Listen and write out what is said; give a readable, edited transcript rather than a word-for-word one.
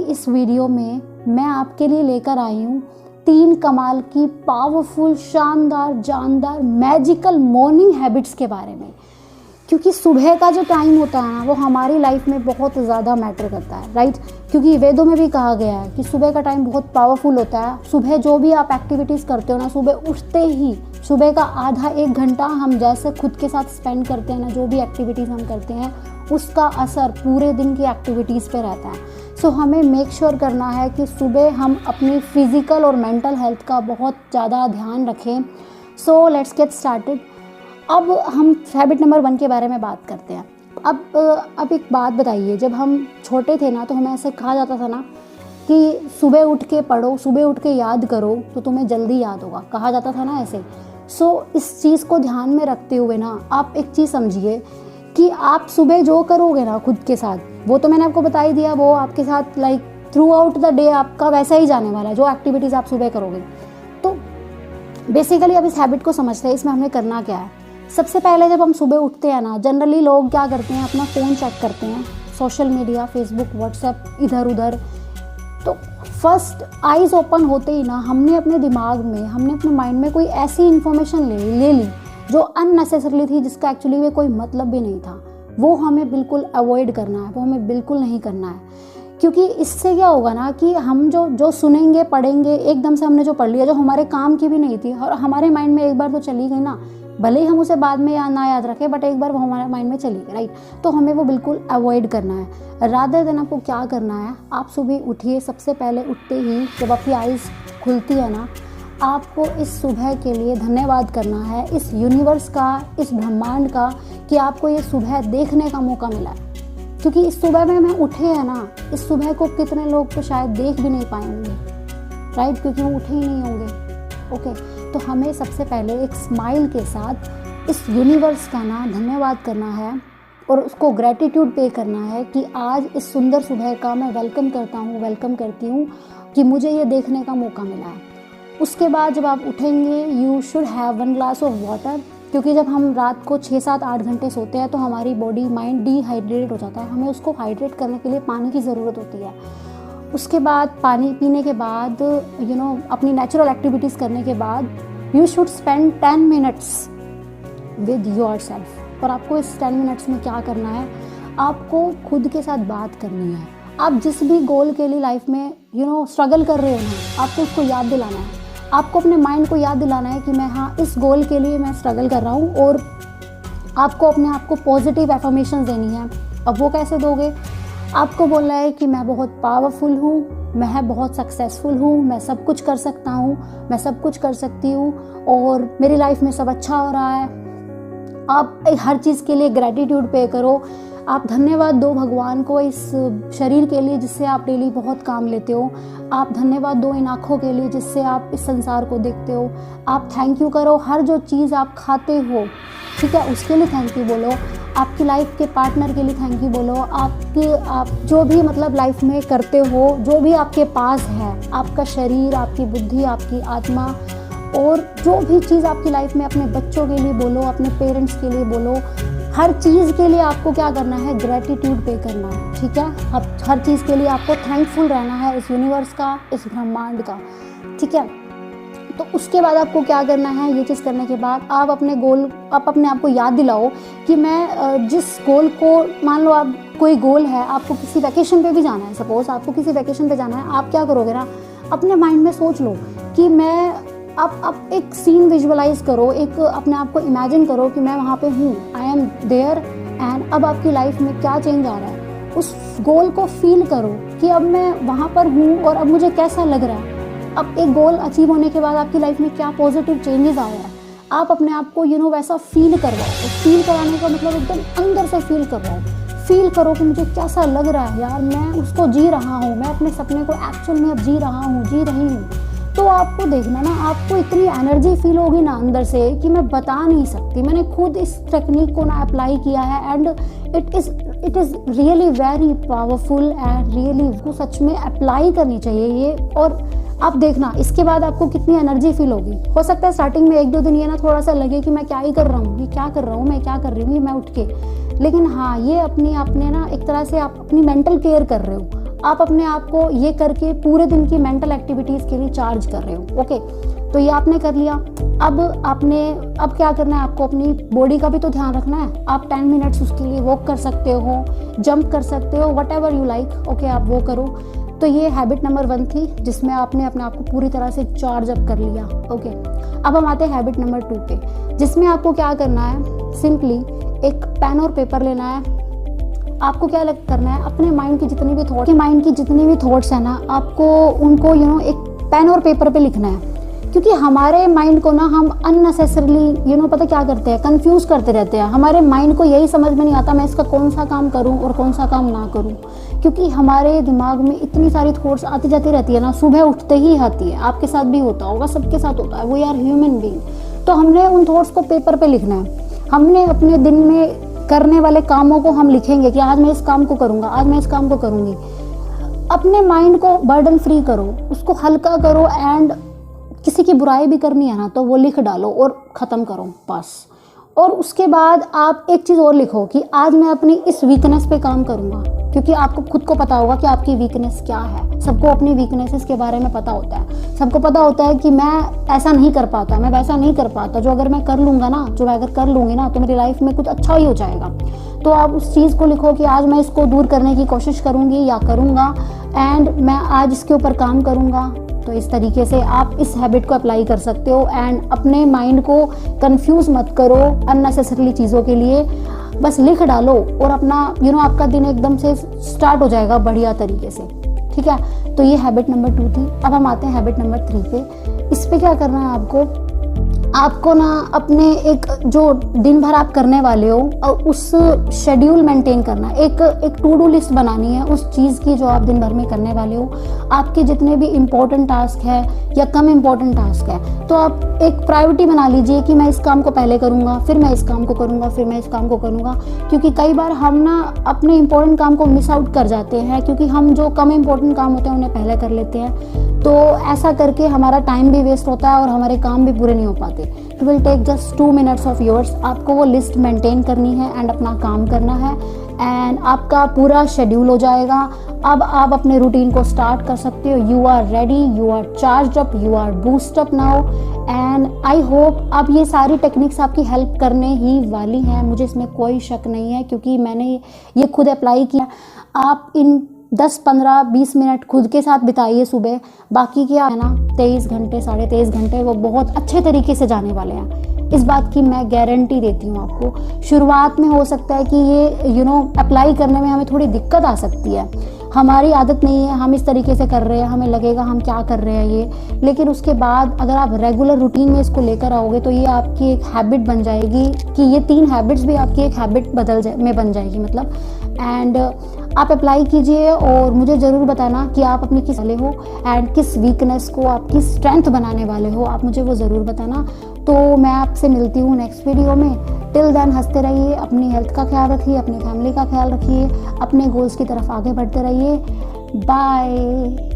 इस वीडियो में मैं आपके लिए लेकर आई हूँ 3 कमाल की पावरफुल, शानदार, जानदार, मैजिकल मॉर्निंग हैबिट्स के बारे में। क्योंकि सुबह का जो टाइम होता है ना, वो हमारी लाइफ में बहुत ज़्यादा मैटर करता है, राइट। क्योंकि वेदों में भी कहा गया है कि सुबह का टाइम बहुत पावरफुल होता है। सुबह जो भी आप एक्टिविटीज़ करते हो ना, सुबह उठते ही सुबह का आधा 1 घंटा हम जैसे खुद के साथ स्पेंड करते हैं ना, जो भी एक्टिविटीज़ हम करते हैं उसका असर पूरे दिन की एक्टिविटीज़ पे रहता है। सो हमें मेक श्योर करना है कि सुबह हम अपनी फिज़िकल और मेंटल हेल्थ का बहुत ज़्यादा ध्यान रखें। So let's get started. अब हम हैबिट नंबर 1 के बारे में बात करते हैं। अब एक बात बताइए, जब हम छोटे थे ना तो हमें ऐसे कहा जाता था ना कि सुबह उठ के पढ़ो, सुबह उठ के याद करो तो तुम्हें जल्दी याद होगा, कहा जाता था ना ऐसे। सो इस चीज़ को ध्यान में रखते हुए ना आप एक चीज़ समझिए कि आप सुबह जो करोगे ना खुद के साथ, वो तो मैंने आपको बता ही दिया, वो आपके साथ like through out the day आपका वैसा ही जाने वाला है, जो एक्टिविटीज़ आप सुबह करोगे। तो बेसिकली अब इस हैबिट को समझते हैं, इसमें हमने करना क्या है। सबसे पहले जब हम सुबह उठते हैं ना, जनरली लोग क्या करते हैं, अपना फ़ोन चेक करते हैं, सोशल मीडिया, फेसबुक, व्हाट्सएप, इधर उधर। तो फर्स्ट आइज़ ओपन होते ही ना हमने अपने दिमाग में, हमने अपने माइंड में कोई ऐसी इन्फॉर्मेशन ले ली जो अननेसेसरली थी, जिसका एक्चुअली में कोई मतलब भी नहीं था। वो हमें बिल्कुल अवॉइड करना है, वो हमें बिल्कुल नहीं करना है। क्योंकि इससे क्या होगा ना कि हम जो सुनेंगे, पढ़ेंगे, एकदम से हमने जो पढ़ लिया, जो हमारे काम की भी नहीं थी और हमारे माइंड में एक बार तो चली गई ना, भले ही हम उसे बाद में ना याद रखें, बट एक बार वो हमारे माइंड में चली गई, राइट। तो हमें वो बिल्कुल अवॉइड करना है। रादर देन आपको क्या करना है, आप सुबह उठिए, सबसे पहले उठते ही जब आपकी आइज़ खुलती है ना, आपको इस सुबह के लिए धन्यवाद करना है, इस यूनिवर्स का, इस ब्रह्मांड का, कि आपको ये सुबह देखने का मौका मिला है। क्योंकि इस सुबह में हम उठे हैं ना, इस सुबह को कितने लोग तो शायद देख भी नहीं पाएंगे, राइट, क्योंकि वो उठे ही नहीं होंगे। ओके, तो हमें सबसे पहले एक स्माइल के साथ इस यूनिवर्स का ना धन्यवाद करना है और उसको ग्रैटिट्यूड पे करना है कि आज इस सुंदर सुबह का मैं वेलकम करता हूँ, वेलकम करती हूँ कि मुझे ये देखने का मौका मिला है। उसके बाद जब आप उठेंगे, you should have 1 glass of water. क्योंकि जब हम रात को 6, 7, 8 घंटे सोते हैं तो हमारी बॉडी, माइंड डिहाइड्रेट हो जाता है। हमें उसको हाइड्रेट करने के लिए पानी की ज़रूरत होती है। उसके बाद पानी पीने के बाद अपनी नेचुरल एक्टिविटीज़ करने के बाद you should spend 10 minutes with your self. और आपको इस 10 मिनट्स में क्या करना है, आपको खुद के साथ बात करनी है। आप जिस भी गोल के लिए लाइफ में स्ट्रगल कर रहे हो ना, आपको उसको याद दिलाना है। आपको अपने माइंड को याद दिलाना है कि मैं इस गोल के लिए मैं स्ट्रगल कर रहा हूँ। और आपको अपने आप को पॉजिटिव एफर्मेशन देनी है। अब वो कैसे दोगे, आपको बोलना है कि मैं बहुत पावरफुल हूँ, मैं बहुत सक्सेसफुल हूँ, मैं सब कुछ कर सकता हूँ, मैं सब कुछ कर सकती हूँ और मेरी लाइफ में सब अच्छा हो रहा है। आप हर चीज़ के लिए ग्रैटिट्यूड पे करो। आप धन्यवाद दो भगवान को इस शरीर के लिए जिससे आप डेली बहुत काम लेते हो। आप धन्यवाद दो इन आँखों के लिए जिससे आप इस संसार को देखते हो। आप थैंक यू करो हर जो चीज़ आप खाते हो, ठीक है, उसके लिए थैंक यू बोलो। आपकी लाइफ के पार्टनर के लिए थैंक यू बोलो। आप जो भी मतलब लाइफ में करते हो, जो भी आपके पास है, आपका शरीर, आपकी बुद्धि, आपकी आत्मा, और जो भी चीज़ आपकी लाइफ में, अपने बच्चों के लिए बोलो, अपने पेरेंट्स के लिए बोलो। हर चीज़ के लिए आपको क्या करना है, ग्रैटिट्यूड पे करना है, ठीक है। हर चीज़ के लिए आपको थैंकफुल रहना है, इस यूनिवर्स का, इस ब्रह्मांड का, ठीक है। तो उसके बाद आपको क्या करना है, ये चीज़ करने के बाद आप अपने आप को याद दिलाओ कि मैं जिस गोल को, मान लो आप कोई गोल है, आपको किसी वैकेशन पे भी जाना है, सपोज आपको किसी वैकेशन पे जाना है, आप क्या करोगे ना, अपने माइंड में सोच लो कि आप एक सीन विजुअलाइज करो, एक अपने आप को इमेजिन करो कि मैं वहाँ पे हूँ, आई एम देयर, एंड अब आपकी लाइफ में क्या चेंज आ रहा है, उस गोल को फील करो कि अब मैं वहाँ पर हूँ और अब मुझे कैसा लग रहा है। अब एक गोल अचीव होने के बाद आपकी लाइफ में क्या पॉजिटिव चेंजेस आ रहा है, आप अपने आप को वैसा फील करवाओ। फील कराने का मतलब एकदम अंदर से फील करवाओ। फील करो कि मुझे कैसा लग रहा है यार, मैं उसको जी रहा हूँ, मैं अपने सपने को एक्चुअल में अब जी रहा हूँ, जी रही हूँ। तो आपको देखना ना, आपको इतनी एनर्जी फील होगी ना अंदर से कि मैं बता नहीं सकती। मैंने खुद इस टेक्निक को ना अप्लाई किया है and it is really very powerful and really वो सच में अप्लाई करनी चाहिए ये। और आप देखना इसके बाद आपको कितनी एनर्जी फील होगी। हो सकता है स्टार्टिंग में 1-2 दिन ये ना थोड़ा सा लगे कि मैं क्या ही कर रहा हूँ, ये क्या कर रहा हूँ, मैं क्या कर रही हूँ, ये मैं उठ के। लेकिन हाँ, ये आपने ना एक तरह से आप अपनी मेंटल केयर कर रहे हो। आप अपने आप को ये करके पूरे दिन की मेंटल एक्टिविटीज़ के लिए चार्ज कर रहे हो। ओके, तो ये आपने कर लिया। अब क्या करना है, आपको अपनी बॉडी का भी तो ध्यान रखना है। आप 10 मिनट्स उसके लिए वॉक कर सकते हो, जंप कर सकते हो, what ever you like. Okay, आप वो करो। तो ये हैबिट नंबर 1 थी जिसमें आपने अपने आप को पूरी तरह से चार्ज अप कर लिया। ओके, अब हम आते हैं हैबिट नंबर 2 पे, जिसमें आपको क्या करना है, सिंपली एक पेन और पेपर लेना है। आपको क्या करना है, अपने माइंड की जितनी भी थॉट्स है ना, आपको उनको एक पेन और पेपर पे लिखना है। क्योंकि हमारे माइंड को ना हम अननेसेसरली पता क्या करते हैं, कंफ्यूज करते रहते हैं। हमारे माइंड को यही समझ में नहीं आता मैं इसका कौन सा काम करूं और कौन सा काम ना करूं, क्योंकि हमारे दिमाग में इतनी सारी थॉट्स आती जाती रहती है ना, सुबह उठते ही आती है। आपके साथ भी होता होगा, सबके साथ होता है, वी आर ह्यूमन बीइंग। तो हमने उन थॉट्स को पेपर पे लिखना है। हमने अपने दिन में करने वाले कामों को हम लिखेंगे कि आज मैं इस काम को करूंगा, आज मैं इस काम को करूंगी। अपने माइंड को बर्डन फ्री करो, उसको हल्का करो, एंड किसी की बुराई भी करनी है ना तो वो लिख डालो और ख़त्म करो बस। और उसके बाद आप एक चीज़ और लिखो कि आज मैं अपनी इस वीकनेस पे काम करूँगा, क्योंकि आपको खुद को पता होगा कि आपकी वीकनेस क्या है। सबको अपनी वीकनेसेस के बारे में पता होता है। सबको पता होता है कि मैं ऐसा नहीं कर पाता, मैं वैसा नहीं कर पाता, जो अगर मैं कर लूँगा ना, जो मैं अगर कर लूँगी ना तो मेरी लाइफ में कुछ अच्छा ही हो जाएगा। तो आप उस चीज़ को लिखो कि आज मैं इसको दूर करने की कोशिश करूँगी या करूँगा, एंड मैं आज इसके ऊपर काम करूँगा। तो इस तरीके से आप इस हैबिट को अप्लाई कर सकते हो, एंड अपने माइंड को कंफ्यूज मत करो अननेसेसरली चीज़ों के लिए। बस लिख डालो और अपना आपका दिन एकदम से स्टार्ट हो जाएगा बढ़िया तरीके से। ठीक है, तो ये हैबिट नंबर 2 थी। अब हम आते हैं हैबिट नंबर 3 पे। इस पे क्या करना है आपको ना अपने एक जो दिन भर आप करने वाले हो उस शेड्यूल मेंटेन करना है। एक टू डू लिस्ट बनानी है उस चीज़ की जो आप दिन भर में करने वाले हो। आपके जितने भी इम्पोर्टेंट टास्क है या कम इम्पोर्टेंट टास्क है, तो आप एक प्रायोरिटी बना लीजिए कि मैं इस काम को पहले करूँगा, फिर मैं इस काम को करूँगा, फिर मैं इस काम को करूँगा। क्योंकि कई बार हम ना अपने इम्पोर्टेंट काम को मिस आउट कर जाते हैं, क्योंकि हम जो कम इम्पोर्टेंट काम होते हैं उन्हें पहले कर लेते हैं। तो ऐसा करके हमारा टाइम भी वेस्ट होता है और हमारे काम भी पूरे नहीं हो पाते। It will take just 2 minutes of yours. आपको वो लिस्ट मेंटेन करनी है एंड अपना काम करना है, एंड आपका पूरा शेड्यूल हो जाएगा। अब आप अपने रूटीन को स्टार्ट कर सकते हो। You are ready, you are charge up, you are boost up now, and I hope अब ये सारी टेक्निक्स आपकी हेल्प करने ही वाली हैं। मुझे इसमें कोई शक नहीं है, क्योंकि मैंने ये खुद अप्लाई किया। आप इन 10, 15, 20 मिनट खुद के साथ बिताइए सुबह। बाकी क्या है ना, 23 घंटे, 23.5 घंटे वो बहुत अच्छे तरीके से जाने वाले हैं। इस बात की मैं गारंटी देती हूँ आपको। शुरुआत में हो सकता है कि ये अप्लाई करने में हमें थोड़ी दिक्कत आ सकती है। हमारी आदत नहीं है, हम इस तरीके से कर रहे हैं, हमें लगेगा हम क्या कर रहे हैं ये। लेकिन उसके बाद अगर आप रेगुलर रूटीन में इसको लेकर आओगे तो ये आपकी एक हैबिट बन जाएगी, कि ये 3 हैबिट्स भी आपकी एक हैबिट बन जाएगी मतलब। एंड आप अप्लाई कीजिए और मुझे ज़रूर बताना कि आप अपनी किस वाले हो एंड किस वीकनेस को आप किस स्ट्रेंथ बनाने वाले हो। आप मुझे वो ज़रूर बताना। तो मैं आपसे मिलती हूँ नेक्स्ट वीडियो में। टिल देन हंसते रहिए, अपनी हेल्थ का ख्याल रखिए, अपनी फैमिली का ख्याल रखिए, अपने गोल्स की तरफ आगे बढ़ते रहिए। बाय।